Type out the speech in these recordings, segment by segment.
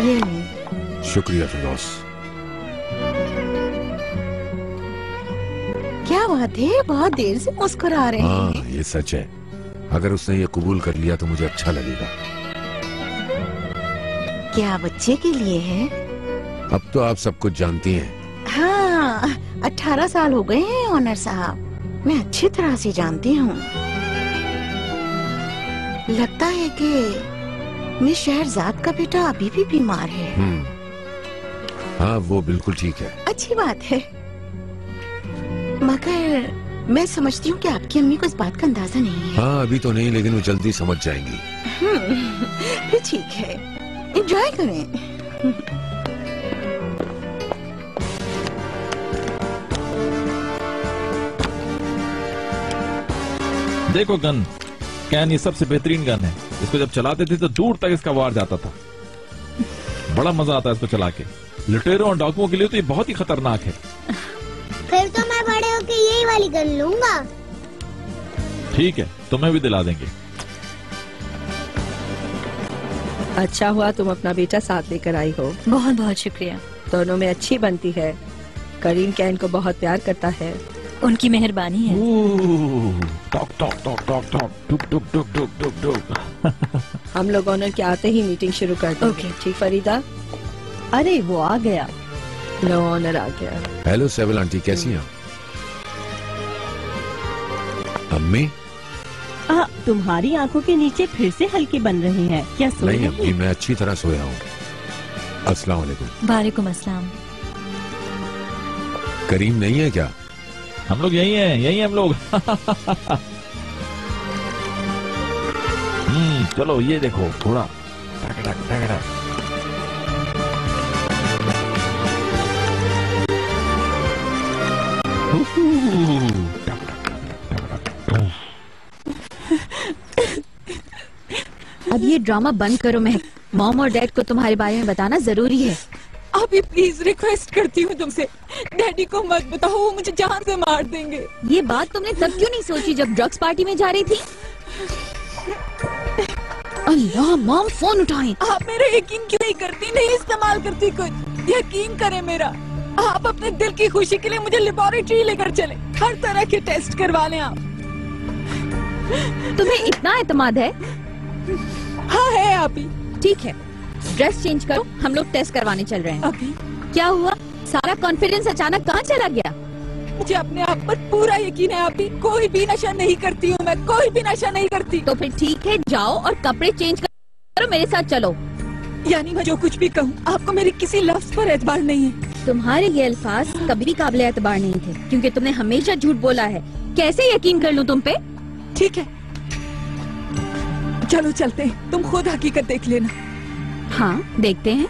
ये लें। शुक्रिया फिरदौस। क्या बात है, बहुत देर से मुस्कुरा रहे हैं। हाँ, ये सच है। अगर उसने ये कबूल कर लिया तो मुझे अच्छा लगेगा। क्या बच्चे के लिए है? अब तो आप सब कुछ जानती हैं। हाँ, 18 साल हो गए हैं ऑनर साहब। मैं अच्छी तरह से जानती हूँ। लगता है कि मिस शहरजाद का बेटा अभी भी बीमार है। हाँ, वो बिल्कुल ठीक है। अच्छी बात है, मगर मैं समझती हूँ कि आपकी अम्मी को इस बात का अंदाजा नहीं है। हाँ, अभी तो नहीं, लेकिन वो जल्दी समझ जाएंगी। फिर ठीक है, एंजॉय करें। देखो गन, कैन ये सबसे बेहतरीन गन है। इसको जब चलाते थे तो दूर तक इसका वार जाता था। बड़ा मजा आता है इसको चला के। लुटेरों और डाकुओं के लिए तो ये बहुत ही खतरनाक है। फिर तो मैं बड़े होके यही वाली गन लूंगा। ठीक है, तुम्हें भी दिला देंगे। अच्छा हुआ तुम अपना बेटा साथ लेकर आई हो। बहुत बहुत शुक्रिया। दोनों में अच्छी बनती है। करीम कैन को बहुत प्यार करता है। उनकी मेहरबानी है। टॉक टॉक टॉक टॉक टॉक टुक टुक टुक टुक टुक टुक। हम लोग ऑनर के आते ही मीटिंग शुरू कर देंगे। ओके। ठीक फरीदा? अरे वो आ गया। लो, ऑनर आ गया। हेलो सेवल आंटी, कैसी हैं? अम्मी? तुम्हारी आंखों के नीचे फिर से हल्के बन रहे हैं क्या? सो नहीं रही अम्मी, मैं अच्छी तरह सोया हूँ। अस्सलाम वालेकुम। वालेकुम अस्सलाम। करीम नहीं है क्या? हम लोग यही हैं, यही हैं हम लोग। चलो ये देखो थोड़ा टक टक टक टक। अब ये ड्रामा बंद करो महक। मॉम और डैड को तुम्हारे बारे में बताना जरूरी है। अभी प्लीज रिक्वेस्ट करती हूँ तुमसे, डैडी को मत बताओ, वो मुझे जान से मार देंगे। ये बात तुमने तब क्यों नहीं सोची जब ड्रग्स पार्टी में जा रही थी? अल्लाह, मॉम फोन उठाएं। आप मेरा यकीन क्यों नहीं करती, नहीं इस्तेमाल करती कुछ? यकीन करें मेरा। आप अपने दिल की खुशी के लिए मुझे लेबोरेटरी लेकर चले, हर तरह के टेस्ट करवा लें आप। तुम्हें इतना एतमाद है? हाँ है आप ही। ठीक है, ड्रेस चेंज करो, हम लोग टेस्ट करवाने चल रहे हैं। अभी क्या हुआ? सारा कॉन्फिडेंस अचानक कहाँ चला गया? मुझे अपने आप पर पूरा यकीन है आप ही। कोई भी नशा नहीं करती हूँ मैं, कोई भी नशा नहीं करती। तो फिर ठीक है, जाओ और कपड़े चेंज करो, मेरे साथ चलो। यानी मैं जो कुछ भी कहूँ आपको मेरी किसी लफ्ज पर एतबार नहीं है? तुम्हारे ये अल्फाज कभी भी काबिल एतबार नहीं थे, क्योंकि तुमने हमेशा झूठ बोला है। कैसे यकीन कर लूं तुम पे? ठीक है, चलो चलते हैं, तुम खुद हकीकत देख लेना। हाँ, देखते हैं।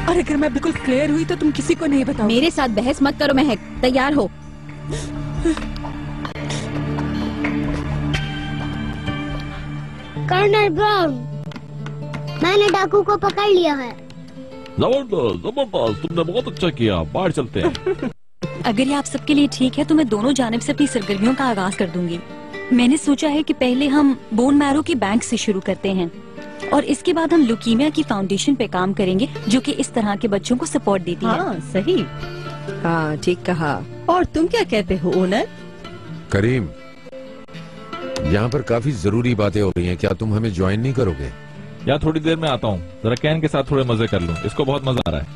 और अगर मैं बिल्कुल क्लियर हुई तो तुम किसी को नहीं बताओ। मेरे साथ बहस मत करो महक, तैयार हो। कर्नल ब्राउन, मैंने डाकू को पकड़ लिया है। जबरदस्त जबरदस्त, तुमने बहुत अच्छा किया। बाहर चलते हैं। अगर ये आप सबके लिए ठीक है तो मैं दोनों जानिब से अपनी सरगर्मियों का आगाज कर दूंगी। मैंने सोचा है कि पहले हम बोन मैरो के बैंक से शुरू करते हैं और इसके बाद हम ल्यूकीमिया की फाउंडेशन पे काम करेंगे, जो कि इस तरह के बच्चों को सपोर्ट देती है। हाँ सही। हाँ ठीक कहा। और तुम क्या कहते हो ओनर? करीम, यहाँ पर काफी जरूरी बातें हो रही हैं, क्या तुम हमें ज्वाइन नहीं करोगे? यार थोड़ी देर में आता हूँ, जरा कैन के साथ थोड़े मजे कर लूँ, इसको बहुत मजा आ रहा है।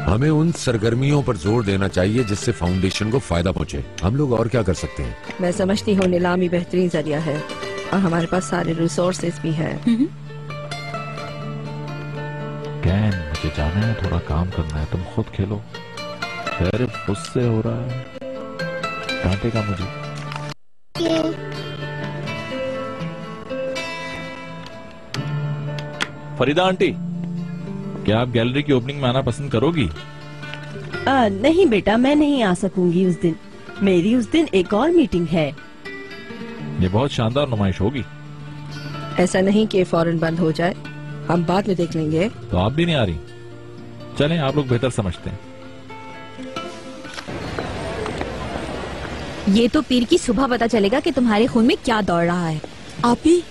हमें उन सरगर्मियों पर जोर देना चाहिए जिससे फाउंडेशन को फायदा पहुँचे। हम लोग और क्या कर सकते हैं? मैं समझती हूँ नीलामी बेहतरीन जरिया है और हमारे पास सारे रिसोर्सेज भी हैं। कैन, मुझे जाना है, थोड़ा काम करना है, तुम खुद खेलो। सिर्फ गुस्से हो रहा है, डांटेगा मुझे। फरीदा आंटी, क्या आप गैलरी की ओपनिंग में आना पसंद करोगी? नहीं बेटा, मैं नहीं आ सकूंगी उस दिन। मेरी उस दिन एक और मीटिंग है। ये बहुत शानदार नुमाइश होगी। ऐसा नहीं कि फौरन बंद हो जाए, हम बाद में देख लेंगे। तो आप भी नहीं आ रही? चलें, आप लोग बेहतर समझते हैं। ये तो पीर की सुबह पता चलेगा कि तुम्हारे खून में क्या दौड़ रहा है। आप ही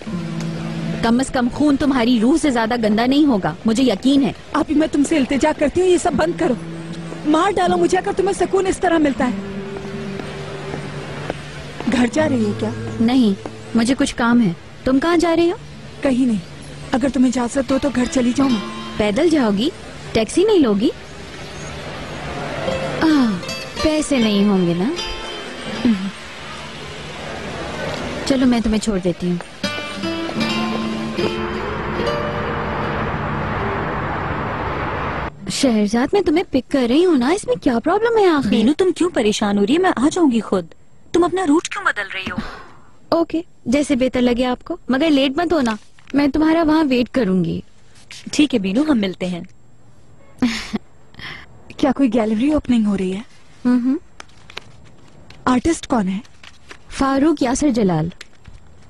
कम से कम खून तुम्हारी रूह से ज्यादा गंदा नहीं होगा, मुझे यकीन है। अभी मैं तुमसे इल्तिजा करती हूँ, ये सब बंद करो। मार डालो मुझे अगर तुम्हें सुकून इस तरह मिलता है। घर जा रही हो क्या? नहीं, मुझे कुछ काम है। तुम कहाँ जा रही हो? कहीं नहीं। अगर तुम्हें इजाजत हो तो घर चली जाऊँ मैं। पैदल जाओगी? टैक्सी नहीं लोगी? पैसे नहीं होंगे ना? चलो मैं तुम्हें छोड़ देती हूँ। शहरजाद, मैं तुम्हें पिक कर रही हूँ ना, इसमें क्या प्रॉब्लम है आखिर? मीनू तुम क्यों परेशान हो रही है? मैं आ जाऊंगी खुद। तुम अपना रूट क्यों बदल रही हो? ओके, जैसे बेहतर लगे आपको, मगर लेट मत होना। मैं तुम्हारा वहाँ वेट करूंगी। ठीक है बीनू, हम मिलते हैं। क्या कोई गैलरी ओपनिंग हो रही है? आर्टिस्ट कौन है? फारूक यासिर जलाल।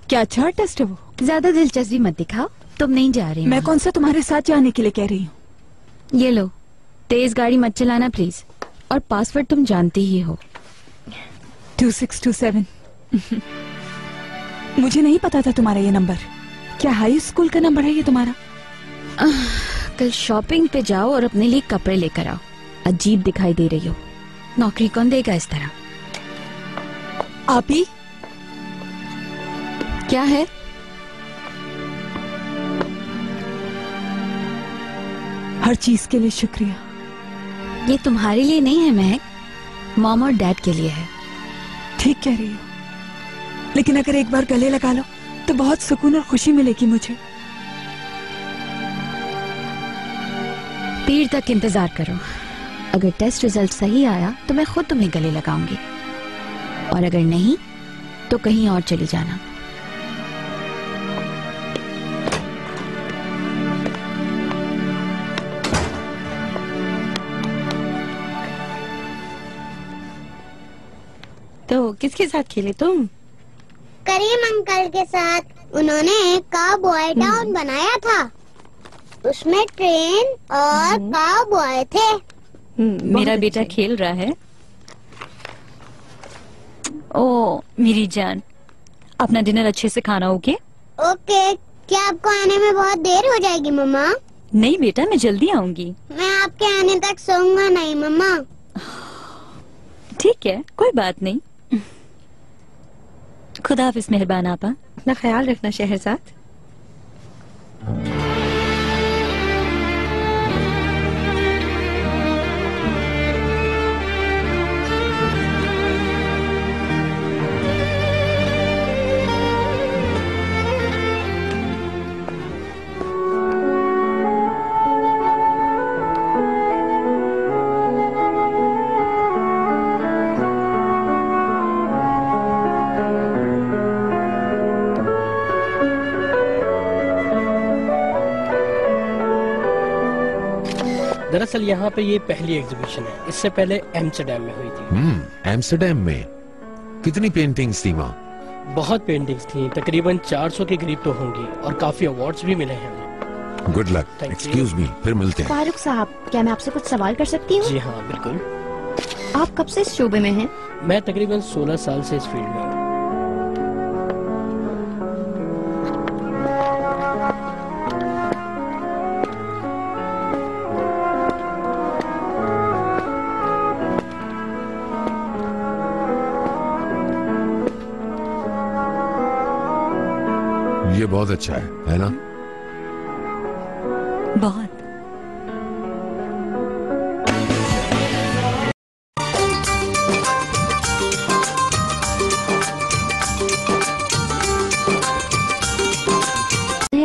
क्या अच्छा आर्टिस्ट है वो? ज्यादा दिलचस्पी मत दिखाओ, तुम नहीं जा रही। मैं कौन सा तुम्हारे साथ जाने के लिए कह रही हूँ? ये लो, तेज गाड़ी मत चलाना प्लीज, और पासवर्ड तुम जानती ही हो। 2627। मुझे नहीं पता था तुम्हारा ये नंबर। क्या हाई स्कूल का नंबर है ये तुम्हारा? कल शॉपिंग पे जाओ और अपने लिए कपड़े लेकर आओ। अजीब दिखाई दे रही हो। नौकरी कौन देगा इस तरह? आप ही? क्या है? हर चीज के लिए शुक्रिया। ये तुम्हारे लिए नहीं है महक, मॉम और डैड के लिए है। ठीक कह रही हो, लेकिन अगर एक बार गले लगा लो तो बहुत सुकून और खुशी मिलेगी मुझे। पीर तक इंतजार करो। अगर टेस्ट रिजल्ट सही आया तो मैं खुद तुम्हें गले लगाऊंगी, और अगर नहीं तो कहीं और चली जाना। तो किसके साथ खेले तुम? करीम अंकल के साथ। उन्होंने एक काउबॉय टाउन बनाया था, उसमें ट्रेन और काउबॉय थे। मेरा बेटा खेल रहा है। ओ मेरी जान, अपना डिनर अच्छे से खाना। Okay okay. क्या आपको आने में बहुत देर हो जाएगी मम्मा? नहीं बेटा, मैं जल्दी आऊंगी। मैं आपके आने तक सोऊंगा नहीं मम्मा। ठीक है, कोई बात नहीं। खुदा हाफिज मेहरबान आपा। अपना ख्याल रखना शहरजाद। दरअसल यहाँ पे ये पहली एग्जीबिशन है, इससे पहले एम्स्टर्डम में हुई थी। एम्स्टर्डम में कितनी पेंटिंग्स थी वहाँ? बहुत पेंटिंग्स थी, तकरीबन 400 के करीब तो होंगी, और काफी अवार्ड्स भी मिले हैं हमें। Good luck. एक्सक्यूज मी, फिर मिलते हैं। फारूक साहब, क्या मैं आपसे कुछ सवाल कर सकती हूँ? जी हाँ बिल्कुल। आप कब से इस शोबे में हैं? मैं तकरीबन 16 साल से इस फील्ड में हूँ। ये बहुत अच्छा है ना? बहुत।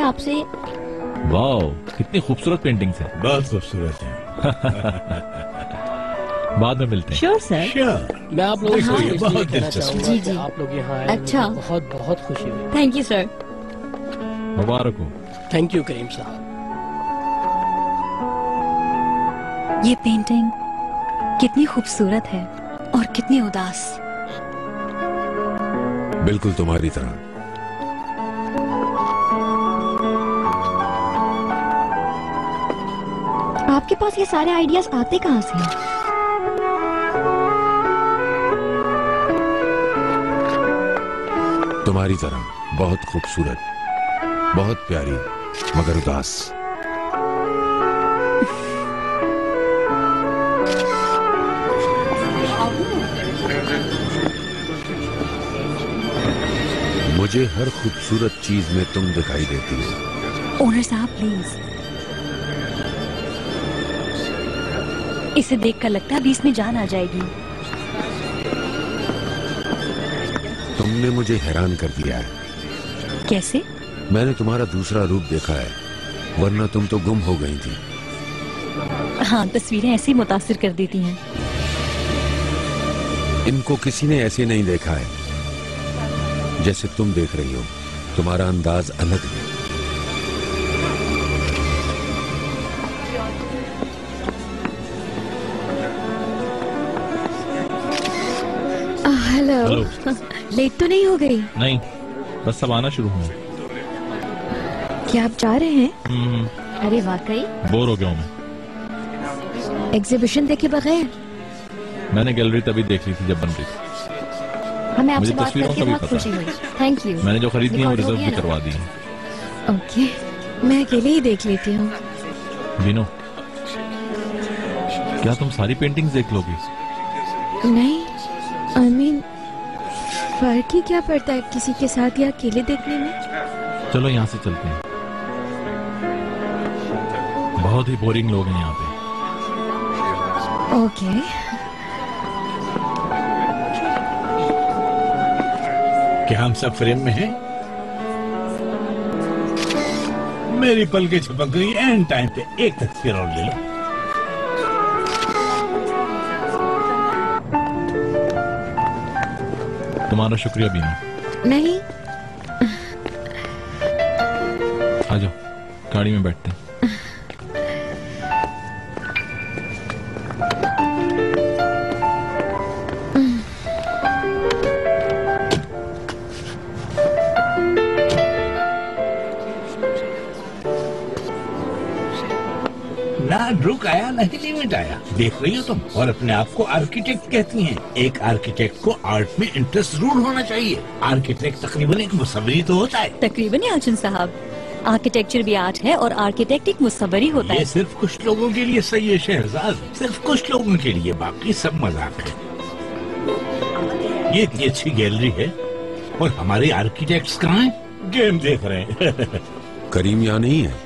आपसे। वाओ, कितनी खूबसूरत पेंटिंग्स है। बहुत खूबसूरत है। बाद में मिलते हैं। Sure sir. श्योर। मैं आप लोगों देखो, से ये इसलिए बहुत कहना दिलचस्प चाहूंगा जी, कि जी। आप लोग यहाँ आए, अच्छा। मुझे बहुत बहुत खुशी हुई। Thank you sir. मुबारक हो। थैंक यू करीम साहब। ये पेंटिंग कितनी खूबसूरत है और कितनी उदास। बिल्कुल तुम्हारी तरह। आपके पास ये सारे आइडियाज आते कहाँ से हैं? तुम्हारी तरह बहुत खूबसूरत, बहुत प्यारी मगर उदास। मुझे हर खूबसूरत चीज में तुम दिखाई देती हो। ओनर साहब प्लीज, इसे देखकर लगता है अभी इसमें जान आ जाएगी। तुमने मुझे हैरान कर दिया है। कैसे? मैंने तुम्हारा दूसरा रूप देखा है, वरना तुम तो गुम हो गई थी। हाँ, तस्वीरें ऐसे ही मुतासिर कर देती हैं। इनको किसी ने ऐसे नहीं देखा है जैसे तुम देख रही हो। तुम्हारा अंदाज अलग है। हेलो। लेट तो नहीं हो गई? नहीं, बस सब आना शुरू हुआ। क्या आप जा रहे हैं? अरे वाकई बोर हो गया हूँ मैं। एग्जीबिशन देखे बगैर? मैंने गैलरी तभी देख ली थी जब बन रही थी। हमें आपसे मुझे बात तस्वीरों करके का भी बहुत पता खुशी है। हुई। Thank you. मैंने जो खरीदनी है वो रिकॉर्ड हो रिजर्व भी गया करवा दी है। ना? ओके, मैं अकेले ही देख लेती हूँ। वीनू, क्या तुम सारी पेंटिंग्स देख लोगी? नहीं, आई मीन फर्क ही क्या पड़ता है किसी के साथ या अकेले देखने में? चलो यहाँ से चलते हैं। बहुत ही बोरिंग लोग हैं यहाँ पे। ओके। क्या हम सब फ्रेम में हैं? मेरी पलकें झपक रही, एंड टाइम पे एक तस्वीर और ले लो। तुम्हारा शुक्रिया बीना। नहीं, आ जाओ, गाड़ी में बैठते हैं। ना रुक आया नहीं लिमिट आया। देख रही हो तुम, और अपने आप को आर्किटेक्ट कहती हैं। एक आर्किटेक्ट को आर्ट में इंटरेस्ट जरूर होना चाहिए। आर्किटेक्ट तकरीबन एक मुसव्विर तो होता है। तकरीबन याचन साहब, आर्किटेक्चर भी आर्ट है और आर्किटेक्ट एक मुसव्विर ही होता ये है। सिर्फ कुछ लोगों के लिए सही है शहजाद, सिर्फ कुछ लोगों के लिए, बाकी सब मजाक है। ये इतनी अच्छी गैलरी है और हमारे आर्किटेक्ट्स कहाँ हैं? गेम देख रहे हैं। करीम यहाँ नहीं है।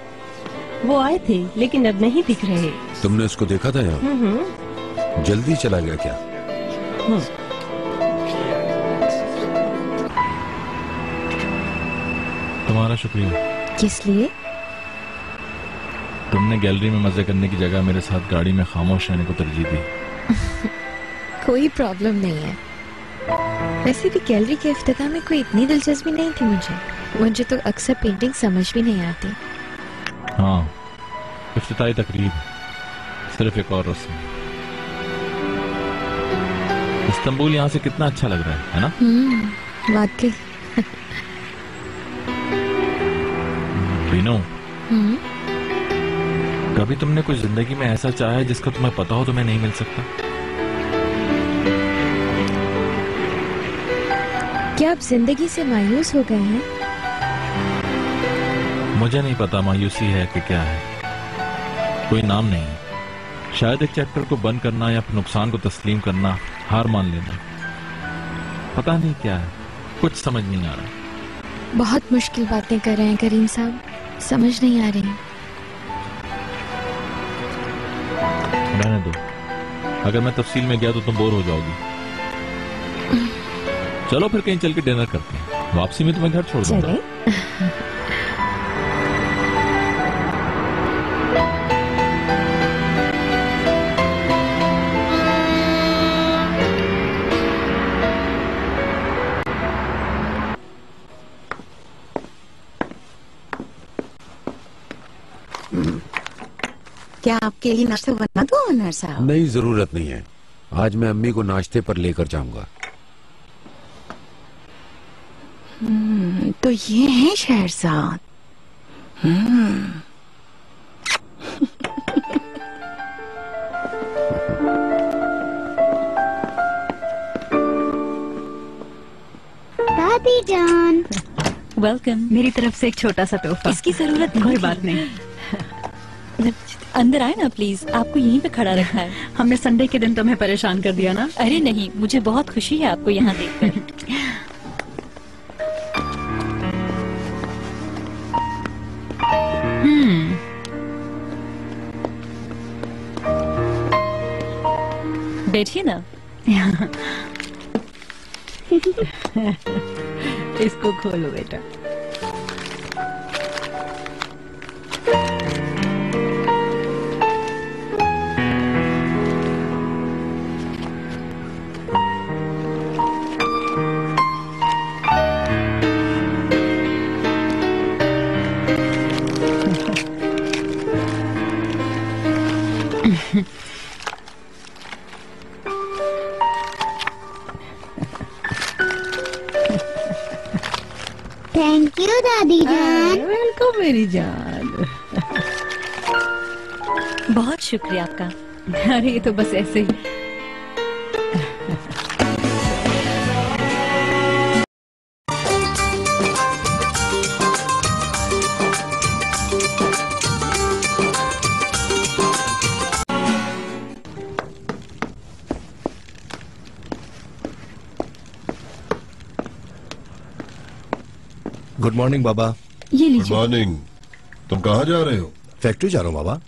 वो आए थे लेकिन अब नहीं दिख रहे। तुमने उसको देखा था यहाँ? जल्दी चला गया क्या? तुम्हारा शुक्रिया। किस लिए? तुमने गैलरी में मजे करने की जगह मेरे साथ गाड़ी में खामोश रहने को तरजीह दी। कोई प्रॉब्लम नहीं है। वैसे भी गैलरी के इफ्तिताह में कोई इतनी दिलचस्पी नहीं थी मुझे तो अक्सर पेंटिंग समझ भी नहीं आती। हाँ, इफ्तिताई तकरीब, सिर्फ एक और रस्म। इस्तांबुल यहाँ से कितना अच्छा लग रहा है ना? वाकई। बीनो, कभी तुमने कुछ जिंदगी में ऐसा चाहा है जिसका तुम्हें पता हो तुम्हें नहीं मिल सकता? क्या आप जिंदगी से मायूस हो गए हैं? मुझे नहीं पता मायूसी है कि क्या है। कोई नाम नहीं। शायद एक चैप्टर को बंद करना या नुकसान को तस्लीम करना, हार मान लेना। पता नहीं क्या है, कुछ समझ नहीं आ रहा। बहुत मुश्किल बातें कर रहे हैं करीम साहब, समझ नहीं आ रही। रहने दो, अगर मैं तफसील में गया तो तुम बोर हो जाओगी। चलो फिर कहीं चल के डिनर करते हैं। वापसी में तुम्हें घर छोड़ दूंगा। क्या आपके लिए नाश्ता बना दो ओनर साहब? नहीं, जरूरत नहीं है। आज मैं अम्मी को नाश्ते पर लेकर जाऊंगा। तो ये है शहरजाद। दादी जान, वेलकम। मेरी तरफ से एक छोटा सा तोहफा। इसकी जरूरत नहीं। कोई बात नहीं। अंदर आए ना प्लीज, आपको यहीं पे खड़ा रखा है। हमने संडे के दिन तुम्हें परेशान कर दिया ना? अरे नहीं, मुझे बहुत खुशी है आपको यहाँ देखकर। बैठिए ना। इसको खोलो बेटा। थैंक यू दादी जान। वेलकम मेरी जान। बहुत शुक्रिया आपका। अरे ये तो बस ऐसे ही। गुड मॉर्निंग बाबा। ये लीजिए। Good morning. तुम कहाँ जा रहे हो? फैक्ट्री जा रहा हूँ बाबा।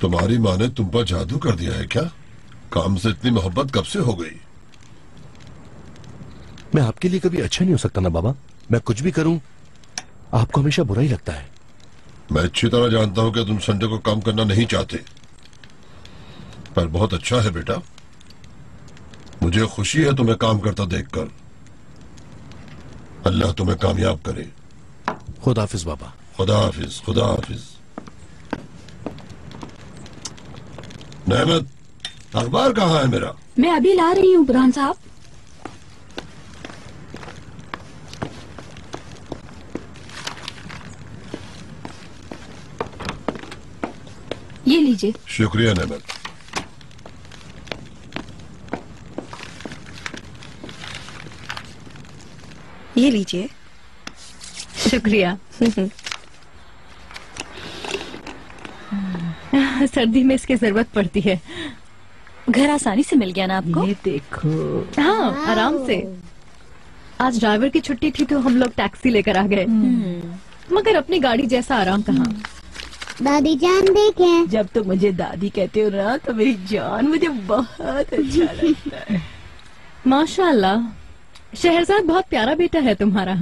तुम्हारी माँ ने तुम पर जादू कर दिया है क्या? काम से इतनी मोहब्बत कब से हो गई? मैं आपके लिए कभी अच्छा नहीं हो सकता ना बाबा। मैं कुछ भी करूं आपको हमेशा बुरा ही लगता है। मैं अच्छी तरह जानता हूँ कि तुम संडे को काम करना नहीं चाहते, पर बहुत अच्छा है बेटा। मुझे खुशी है तुम्हें काम करता देखकर। अल्लाह तुम्हें कामयाब करे। खुदा हाफिज बाबा। खुदा हाफिज। खुदा हाफिज। नेमत, अखबार कहाँ है मेरा? मैं अभी ला रही हूँ बुरहान साहब। ये लीजिए। शुक्रिया नेमत। ये लीजिए। शुक्रिया। सर्दी में इसकी जरूरत पड़ती है। घर आसानी से मिल गया ना आपको? ये देखो। हाँ, आराम से। आज ड्राइवर की छुट्टी थी तो हम लोग टैक्सी लेकर आ गए, मगर अपनी गाड़ी जैसा आराम कहाँ। दादी जान देखें। जब तो मुझे दादी कहते हो ना तो मेरी जान मुझे बहुत अच्छा लगता है। माशाल्लाह, शहरजाद बहुत प्यारा बेटा है तुम्हारा।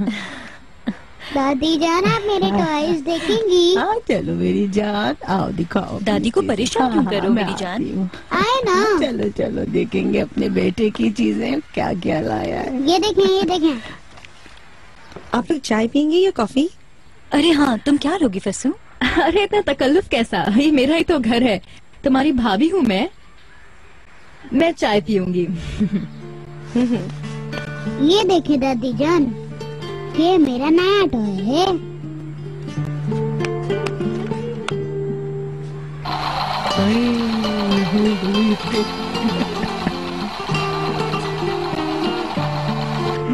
दादी जान आप मेरे टॉयज देखेंगी? हाँ चलो मेरी जान, आओ दिखाओ। दादी को परेशान क्यों करो मेरी जान? आए ना। चलो चलो देखेंगे अपने बेटे की चीजें, क्या क्या लाया है। ये देखें, ये देखें। आप लोग चाय पियेंगे या कॉफी? अरे हाँ, तुम क्या लोगी फसू? अरे इतना तकल्लुफ कैसा, ये मेरा ही तो घर है। तुम्हारी भाभी हूँ मैं चाय पीऊंगी। ये देखिए दादी जान, ये मेरा नया टॉय है।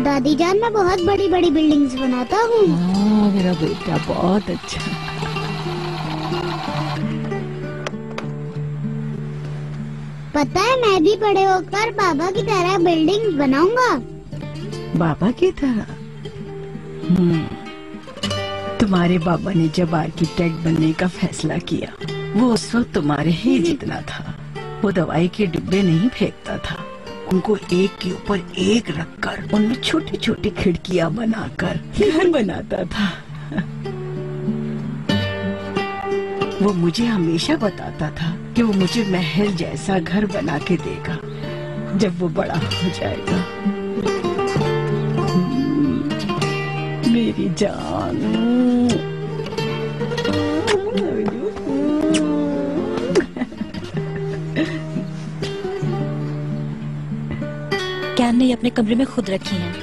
दादी जान मैं बहुत बड़ी बड़ी बिल्डिंग्स बनाता हूँ। मेरा बेटा बहुत अच्छा। पता है मैं भी बड़े होकर बाबा की तरह बिल्डिंग्स बनाऊंगा। बाबा की तरह? तुम्हारे बाबा ने जब आर्किटेक्ट बनने का फैसला किया, वो उस वक्त तुम्हारे ही जितना था। वो दवाई के डिब्बे नहीं फेंकता था, उनको एक के ऊपर एक रखकर उनमें छोटी छोटी खिड़कियां बनाकर घर बनाता था। वो मुझे हमेशा बताता था कि वो मुझे महल जैसा घर बना के देगा जब वो बड़ा हो जाएगा। मेरी जान। कैन ने अपने कमरे में खुद रखी हैं।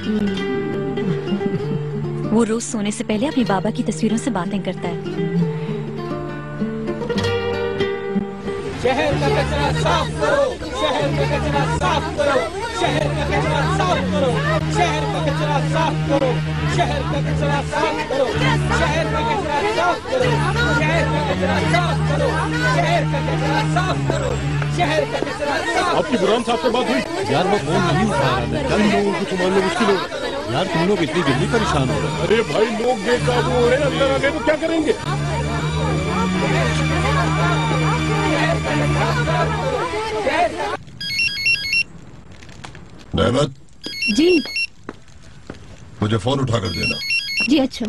वो रोज सोने से पहले अपनी बाबा की तस्वीरों से बातें करता है। शहर का कचरा साफ करो, शहर का कचरा साफ करो, शहर का कचरा साफ करो, शहर का कचरा साफ करो, शहर का कचरा साफ करो, शहर का कचरा साफ करो, शहर का कचरा साफ करो, शहर का कचरा साफ करो, शहर का कचरा साफ। आपकी बुरहान साहब से बात हुई? यार वो फोन नहीं उठा रहा है, कल लोगों को संभालना मुश्किल हो। यार तुम लोग इतनी जल्दी परेशान हो रहे? अरे भाई लोग बेकाबू हो रहे हैं, अंदर आ गए तो क्या करेंगे? रहमत जी मुझे फोन उठा कर देना। जी अच्छा,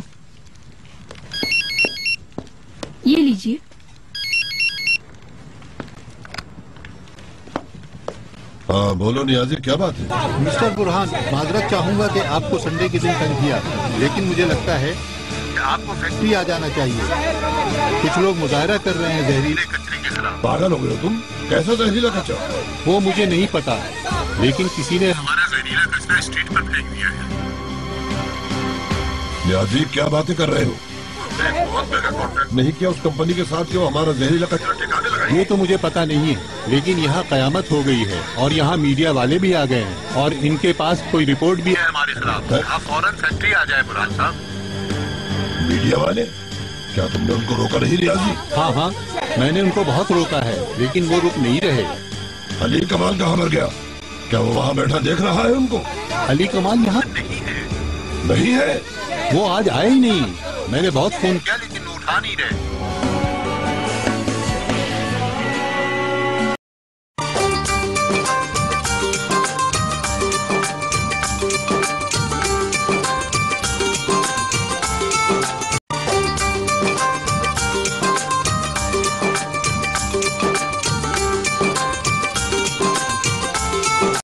ये लीजिए। हाँ बोलो नियाजी, क्या बात है? मिस्टर बुरहान, माजरत चाहूंगा कि आपको संडे के दिन तंग किया, लेकिन मुझे लगता है कि आपको फैक्ट्री आ जाना चाहिए। कुछ लोग मुजाहरा कर रहे हैं जहरीले कचरे के खिलाफ। पागल हो गए हो तुम? कैसा जहरीला कचरा? वो मुझे नहीं पता, लेकिन किसी ने हमारा जहरीला कचरा स्ट्रीट पर फेंक दिया है। नियाजी क्या बातें कर रहे हो? बहुत बड़ा कॉन्ट्रैक्ट नहीं किया उस कंपनी के साथ जो हमारा जहरीला कचरा ठिकाने लगाए। ये तो मुझे पता नहीं है, लेकिन यहाँ कयामत हो गई है और यहाँ मीडिया वाले भी आ गए हैं और इनके पास कोई रिपोर्ट भी है हमारे खिलाफ। आप फौरन फैक्ट्री आ जाए बुरहान साहब। मीडिया वाले? क्या तुमने उनको रोका नहीं नियाजी? हाँ हाँ, मैंने उनको बहुत रोका है, लेकिन वो रुक नहीं रहे। अली कमाल कहाँ मर गया? क्या वो वहाँ बैठा देख रहा है उनको? अली कमाल यहाँ नहीं है। नहीं है? वो आज आए ही नहीं। मैंने बहुत फोन किया लेकिन वो उठा नहीं रहे।